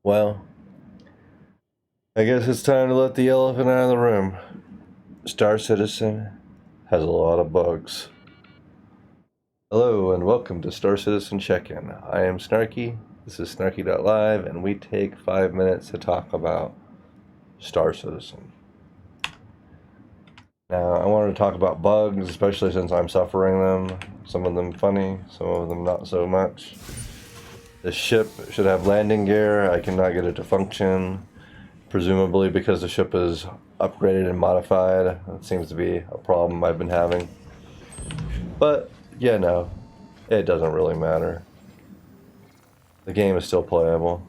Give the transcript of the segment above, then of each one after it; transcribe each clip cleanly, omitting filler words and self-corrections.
Well, I guess it's time to let the elephant out of the room. Star Citizen has a lot of bugs. Hello and welcome to Star Citizen Check-In. I am Snarky, this is Snarky.Live, and we take 5 minutes to talk about Star Citizen. Now, I wanted to talk about bugs, especially since I'm suffering them. Some of them funny, some of them not so much. The ship should have landing gear. I cannot get it to function. Presumably because the ship is upgraded and modified. That seems to be a problem I've been having. But, yeah, no. It doesn't really matter. The game is still playable.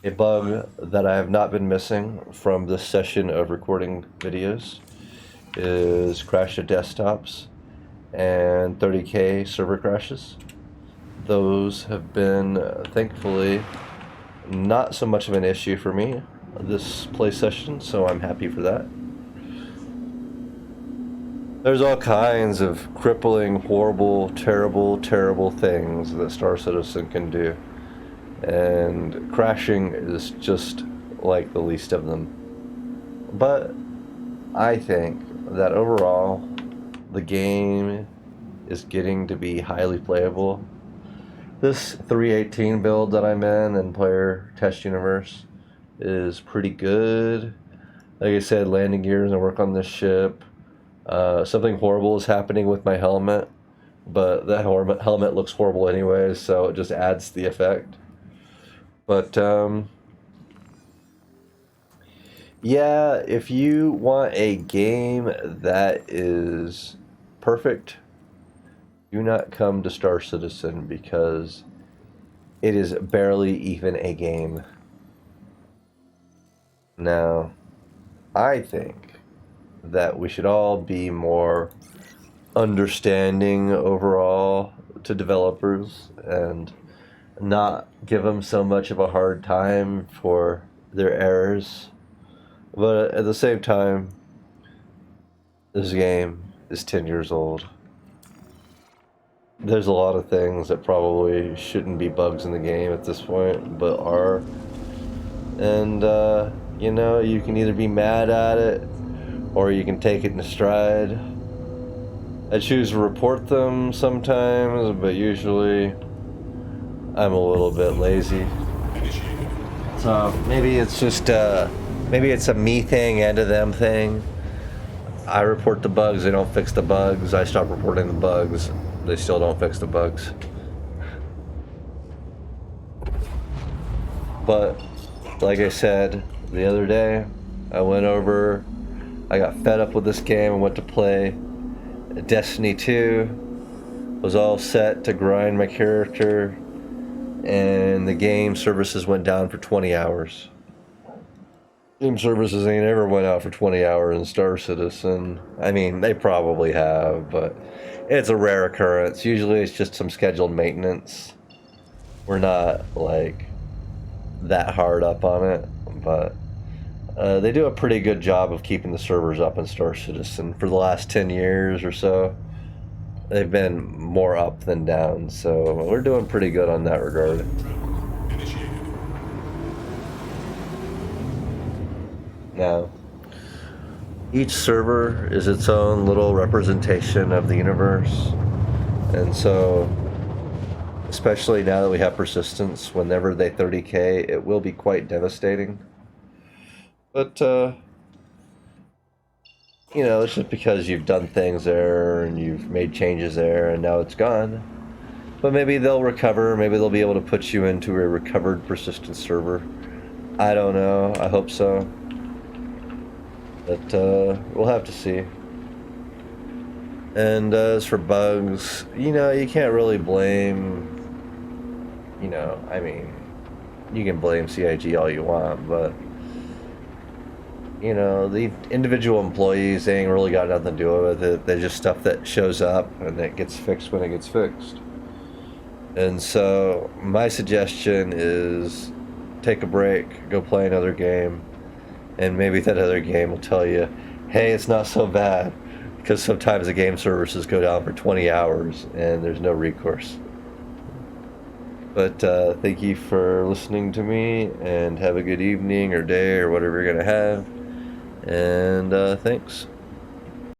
A bug that I have not been missing from this session of recording videos is crash to desktops and 30K server crashes. Those have been, thankfully, not so much of an issue for me this play session, so I'm happy for that. There's all kinds of crippling, horrible, terrible things that Star Citizen can do, and crashing is just like the least of them. But I think that overall the game is getting to be highly playable. This 3.18 build that I'm in Player Test Universe is pretty good. Like I said, landing gear doesn't work on this ship. Something horrible is happening with my helmet, but that helmet looks horrible anyway, so it just adds to the effect. But, yeah, if you want a game that is perfect, do not come to Star Citizen because it is barely even a game. Now, I think that we should all be more understanding overall to developers and not give them so much of a hard time for their errors. But at the same time, this game is 10 years old. There's a lot of things that probably shouldn't be bugs in the game at this point, but are. And, you know, you can either be mad at it, or you can take it in stride. I choose to report them sometimes, but usually I'm a little bit lazy. So maybe it's just, maybe it's a me thing and a them thing. I report the bugs, they don't fix the bugs. I stop reporting the bugs, they still don't fix the bugs. But, like I said the other day, I got fed up with this game and went to play Destiny 2. Was all set to grind my character, and the game services went down for 20 hours. Game services ain't ever went out for 20 hours in Star Citizen. I mean, they probably have, but it's a rare occurrence. Usually it's just some scheduled maintenance. We're not, like, that hard up on it, but they do a pretty good job of keeping the servers up in Star Citizen. For the last 10 years or so, they've been more up than down, so we're doing pretty good on that regard. Now, each server is its own little representation of the universe, and so, especially now that we have persistence, whenever they 30K, it will be quite devastating. But, you know, it's just because you've done things there and you've made changes there and now it's gone. But maybe they'll recover, maybe they'll be able to put you into a recovered persistent server. I don't know, I hope so. But, we'll have to see. And as for bugs, you know, you can't really blame, you know, I mean, you can blame CIG all you want, but, you know, the individual employees, they ain't really got nothing to do with it. They're just stuff that shows up and it gets fixed when it gets fixed. And so, my suggestion is take a break, go play another game, and maybe that other game will tell you, hey, it's not so bad, because sometimes the game services go down for 20 hours and there's no recourse. But thank you for listening to me, and have a good evening or day or whatever you're going to have. And thanks.